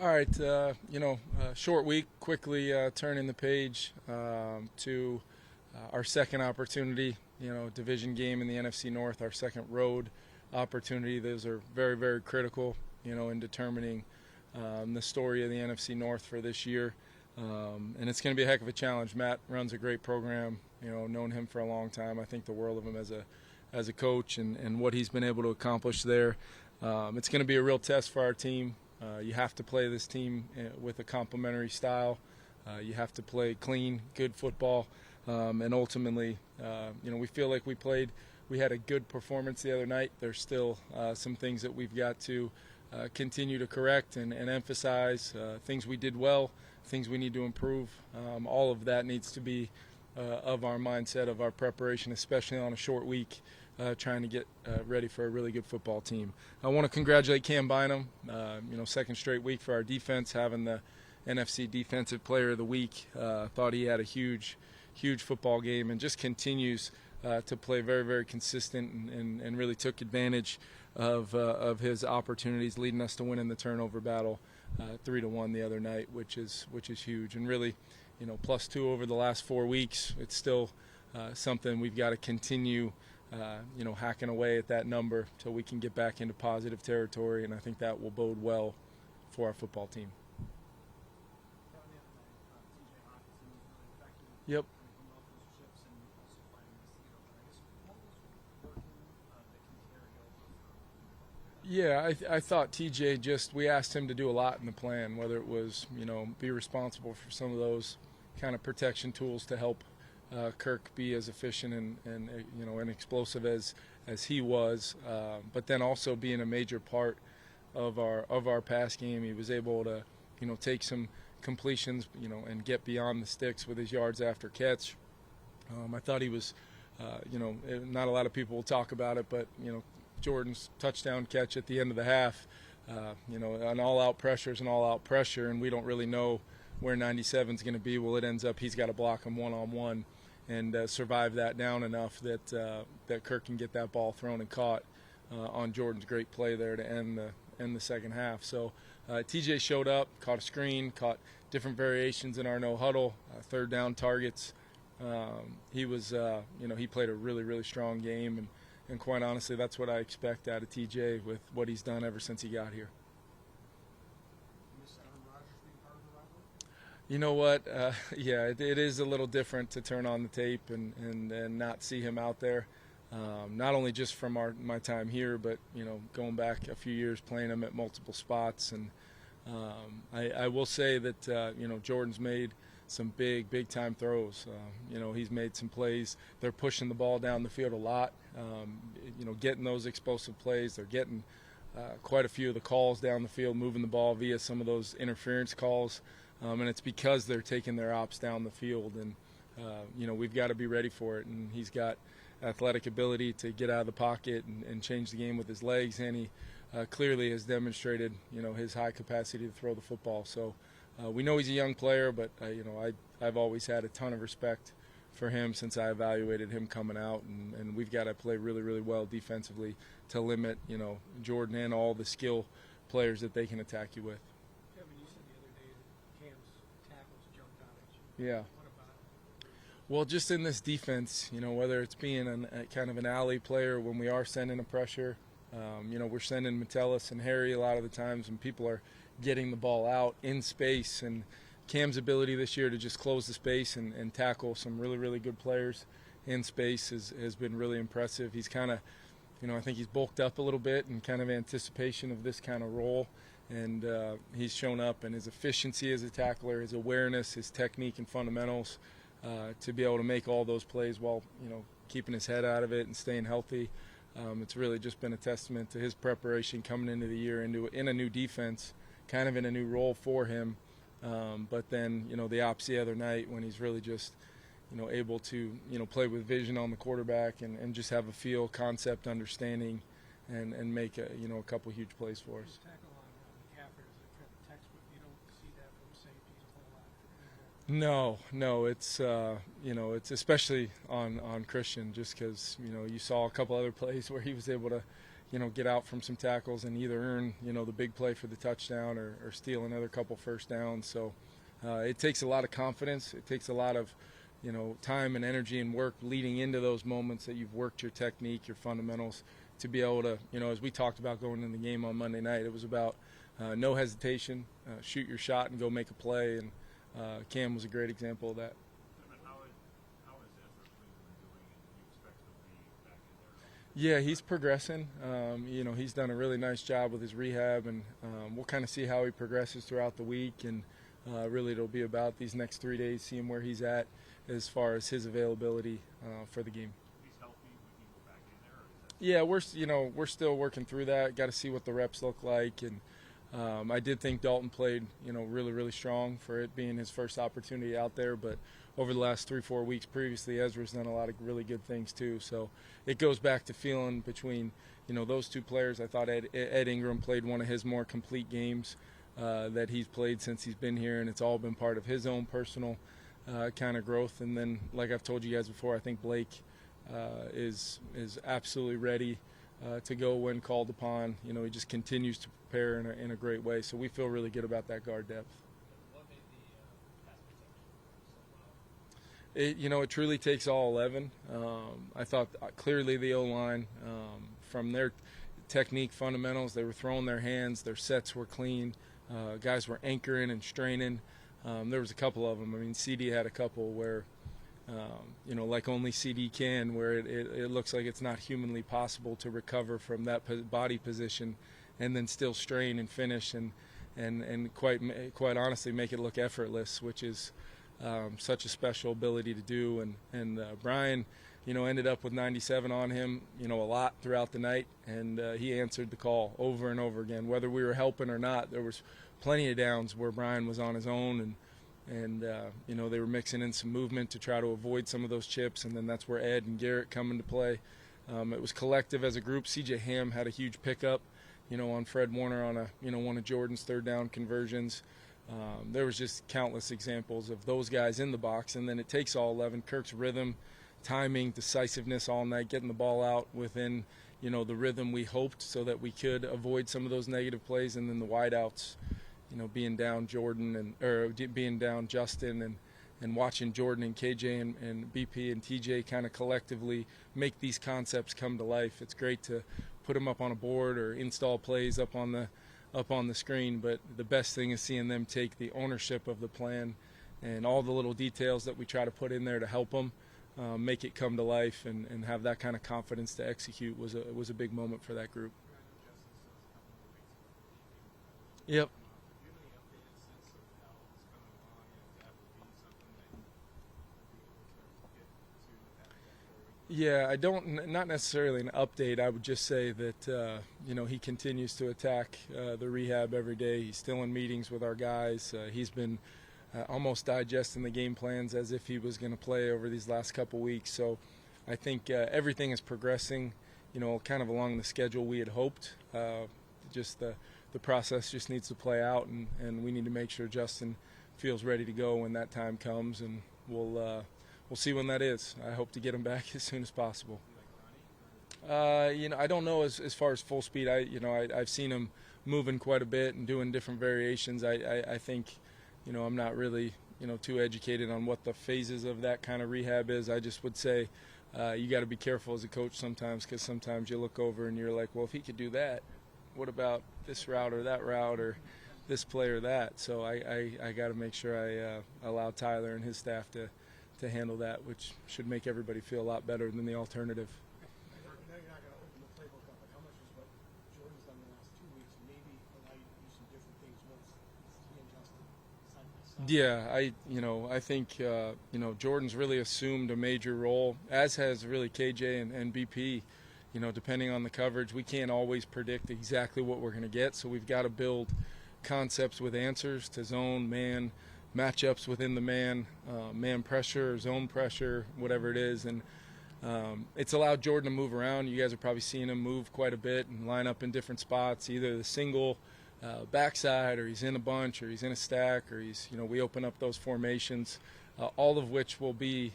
All right, short week, quickly turning the page to our second opportunity, division game in the NFC North, our second road opportunity. Those are very, very critical, in determining the story of the NFC North for this year. And it's going to be a heck of a challenge. Matt runs a great program, known him for a long time. I think the world of him as a coach and what he's been able to accomplish there. It's going to be a real test for our team. You have to play this team with a complementary style. You have to play clean, good football. And ultimately, we feel like we had a good performance the other night. There's still some things that we've got to continue to correct and emphasize, things we did well, things we need to improve. All of that needs to be of our mindset, of our preparation, especially on a short week, trying to get ready for a really good football team. I want to congratulate Cam Bynum, second straight week for our defense, having the NFC Defensive Player of the Week. Thought he had a huge football game and just continues to play very, very consistent and really took advantage of his opportunities, leading us to winning the turnover battle 3-1 the other night, which is huge. And really, +2 over the last 4 weeks. It's still something we've got to continue hacking away at that number till we can get back into positive territory, and I think that will bode well for our football team. Yep. Yeah, I thought TJ we asked him to do a lot in the plan, whether it was, be responsible for some of those kind of protection tools to help Kirk be as efficient and explosive as he was, but then also being a major part of our pass game. He was able to take some completions and get beyond the sticks with his yards after catch. I thought he was not a lot of people will talk about it, but Jordan's touchdown catch at the end of the half, an all-out pressure is an all-out pressure, and we don't really know where 97 is going to be. Well, it ends up he's got to block him one-on-one and survive that down enough that Kirk can get that ball thrown and caught on Jordan's great play there to end the second half. So TJ showed up, caught a screen, caught different variations in our no huddle, third down targets. He was, he played a really, really strong game, and quite honestly, that's what I expect out of TJ with what he's done ever since he got here. You know what? It is a little different to turn on the tape and not see him out there. Not only just from my time here, but going back a few years playing him at multiple spots. And I will say that Jordan's made some big time throws. He's made some plays. They're pushing the ball down the field a lot. Getting those explosive plays. They're getting quite a few of the calls down the field, moving the ball via some of those interference calls. And it's because they're taking their ops down the field. And, we've got to be ready for it. And he's got athletic ability to get out of the pocket and change the game with his legs. And he clearly has demonstrated, his high capacity to throw the football. So we know he's a young player, but, I've always had a ton of respect for him since I evaluated him coming out. And we've got to play really, really well defensively to limit, Jordan and all the skill players that they can attack you with. Yeah. Well, just in this defense, whether it's being kind of an alley player when we are sending a pressure, we're sending Metellus and Harry a lot of the times when people are getting the ball out in space. And Cam's ability this year to just close the space and tackle some really, really good players in space has been really impressive. He's kind of, I think he's bulked up a little bit in kind of anticipation of this kind of role. And he's shown up, and his efficiency as a tackler, his awareness, his technique and fundamentals to be able to make all those plays while, keeping his head out of it and staying healthy. It's really just been a testament to his preparation coming into the year in a new defense, kind of in a new role for him. But then, the ops the other night when he's really just, able to, play with vision on the quarterback and just have a feel, concept, understanding, and make, a couple huge plays for us. No, it's it's especially on Christian, just because you saw a couple other plays where he was able to get out from some tackles and either earn, the big play for the touchdown or steal another couple first downs. So it takes a lot of confidence. It takes a lot of, time and energy and work leading into those moments that you've worked your technique, your fundamentals, to be able to, as we talked about going in the game on Monday night, it was about no hesitation, shoot your shot and go make a play. And Cam was a great example of that. Yeah, he's progressing. He's done a really nice job with his rehab, and we'll kind of see how he progresses throughout the week. And really, it'll be about these next 3 days, seeing where he's at as far as his availability for the game. He's healthy. We can go back in there. Yeah, we're still working through that. Got to see what the reps look like, and I did think Dalton played, really, really strong for it being his first opportunity out there. But over the last 3-4 weeks previously, Ezra's done a lot of really good things too. So it goes back to feeling between, those two players. I thought Ed Ingram played one of his more complete games that he's played since he's been here, and it's all been part of his own personal kind of growth. And then, like I've told you guys before, I think Blake is absolutely ready to go when called upon. He just continues to prepare in a great way. So we feel really good about that guard depth. What made the pass protection so well? It truly takes all 11. I thought clearly the O-line, from their technique fundamentals, they were throwing their hands, their sets were clean, guys were anchoring and straining. There was a couple of them. I mean, CD had a couple where, like only CD can, where it looks like it's not humanly possible to recover from that body position and then still strain and finish and quite honestly make it look effortless, which is such a special ability to do. And Brian, ended up with 97 on him, a lot throughout the night, and he answered the call over and over again. Whether we were helping or not, there was plenty of downs where Brian was on his own, and they were mixing in some movement to try to avoid some of those chips, and then that's where Ed and Garrett come into play. It was collective as a group. C.J. Ham had a huge pickup, on Fred Warner on one of Jordan's third down conversions. There was just countless examples of those guys in the box, and then it takes all 11. Kirk's rhythm, timing, decisiveness all night, getting the ball out within, the rhythm we hoped so that we could avoid some of those negative plays, and then the wideouts, being down Jordan being down Justin and watching Jordan and KJ and BP and TJ kind of collectively make these concepts come to life. It's great to put them up on a board or install plays up on the screen, but the best thing is seeing them take the ownership of the plan and all the little details that we try to put in there to help them make it come to life and have that kind of confidence to execute was a big moment for that group. Yep. Yeah, I don't, not necessarily an update. I would just say that, he continues to attack the rehab every day. He's still in meetings with our guys. He's been almost digesting the game plans as if he was going to play over these last couple weeks. So I think everything is progressing, kind of along the schedule we had hoped. Just the process just needs to play out, and we need to make sure Justin feels ready to go when that time comes, and we'll see when that is. I hope to get him back as soon as possible. I don't know as far as full speed. I've seen him moving quite a bit and doing different variations. I think, I'm not really, too educated on what the phases of that kind of rehab is. I just would say you got to be careful as a coach sometimes, because sometimes you look over and you're like, well, if he could do that, what about this route or that route or this play or that? So I got to make sure I allow Tyler and his staff to handle that, which should make everybody feel a lot better than the alternative. I know you're not going to open the playbook up, but how much is what Jordan's done the last 2 weeks maybe allow you to do some different things once he and Justin side by side? Yeah, I think Jordan's really assumed a major role, as has really KJ and BP. Depending on the coverage, we can't always predict exactly what we're going to get, so we've got to build concepts with answers to zone, man, matchups within the man pressure, zone pressure, whatever it is. And it's allowed Jordan to move around. You guys have probably seen him move quite a bit and line up in different spots, either the single backside, or he's in a bunch, or he's in a stack, or he's, we open up those formations all of which will be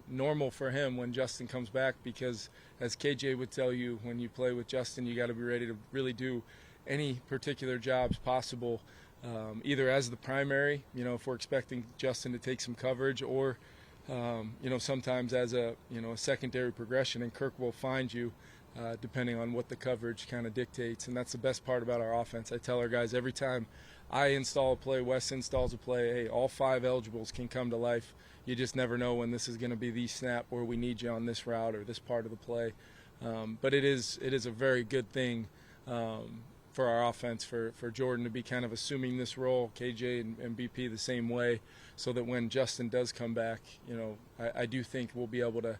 normal for him when Justin comes back, because as KJ would tell you, when you play with Justin, you got to be ready to really do any particular jobs possible, either as the primary, if we're expecting Justin to take some coverage, or sometimes as a secondary progression, and Kirk will find you depending on what the coverage kind of dictates. And that's the best part about our offense. I tell our guys every time I install a play, Wes installs a play, hey, all 5 eligibles can come to life. You just never know when this is going to be the snap where we need you on this route or this part of the play. But it is a very good thing for our offense, for Jordan to be kind of assuming this role, KJ and BP the same way, so that when Justin does come back, I do think we'll be able to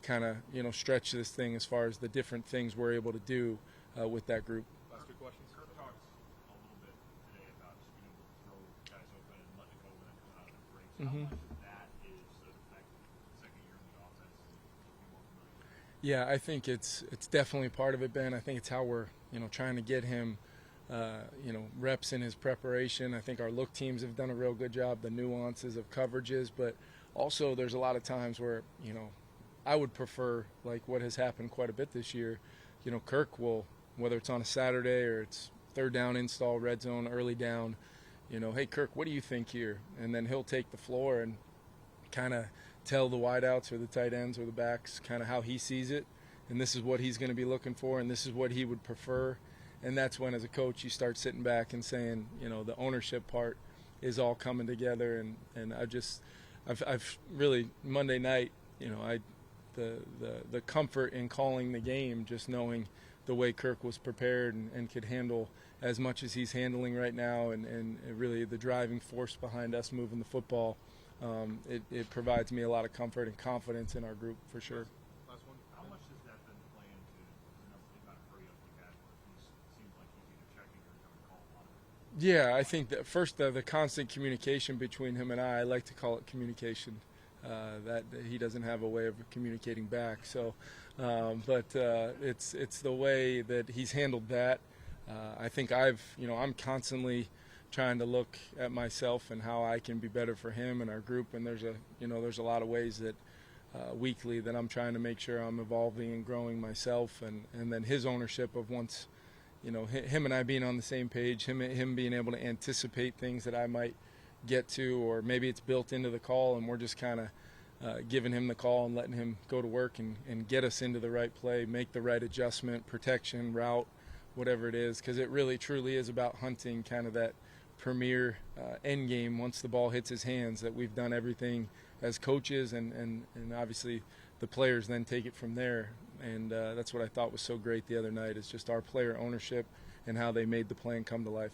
kind of stretch this thing as far as the different things we're able to do with that group. Last two questions. Kirk talked a little bit today about just being able to throw guys open and let it go when they're coming out of their breaks. How much of that is the fact that second year in the offense and be more familiar? Yeah, I think it's definitely part of it, Ben. I think it's how we're trying to get him reps in his preparation. I think our look teams have done a real good job, the nuances of coverages, but also there's a lot of times where I would prefer, like what has happened quite a bit this year, Kirk will, whether it's on a Saturday or it's third down install, red zone, early down, hey, Kirk, what do you think here? And then he'll take the floor and kind of tell the wideouts or the tight ends or the backs kind of how he sees it. And this is what he's going to be looking for, and this is what he would prefer. And that's when, as a coach, you start sitting back and saying, the ownership part is all coming together. And I've really, Monday night, the comfort in calling the game, just knowing the way Kirk was prepared and could handle as much as he's handling right now, and really the driving force behind us moving the football, it provides me a lot of comfort and confidence in our group for sure. Last one. How much does that then play into the amount of hurry up you had where it seems like he's either checking or coming call on it? Yeah, I think that first the constant communication between him and I like to call it communication. That he doesn't have a way of communicating back. So, but it's the way that he's handled that. I think I'm constantly trying to look at myself and how I can be better for him and our group. And there's a lot of ways that weekly that I'm trying to make sure I'm evolving and growing myself. And then his ownership of once, him and I being on the same page, him being able to anticipate things that I might get to, or maybe it's built into the call and we're just kind of giving him the call and letting him go to work and get us into the right play, make the right adjustment, protection, route, whatever it is, because it really truly is about hunting kind of that premier end game once the ball hits his hands, that we've done everything as coaches, and obviously the players then take it from there. And that's what I thought was so great the other night, is just our player ownership and how they made the plan come to life.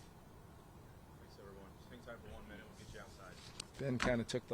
Thanks, everyone. Just hang tight for 1 minute. We'll get you outside. Ben kind of took the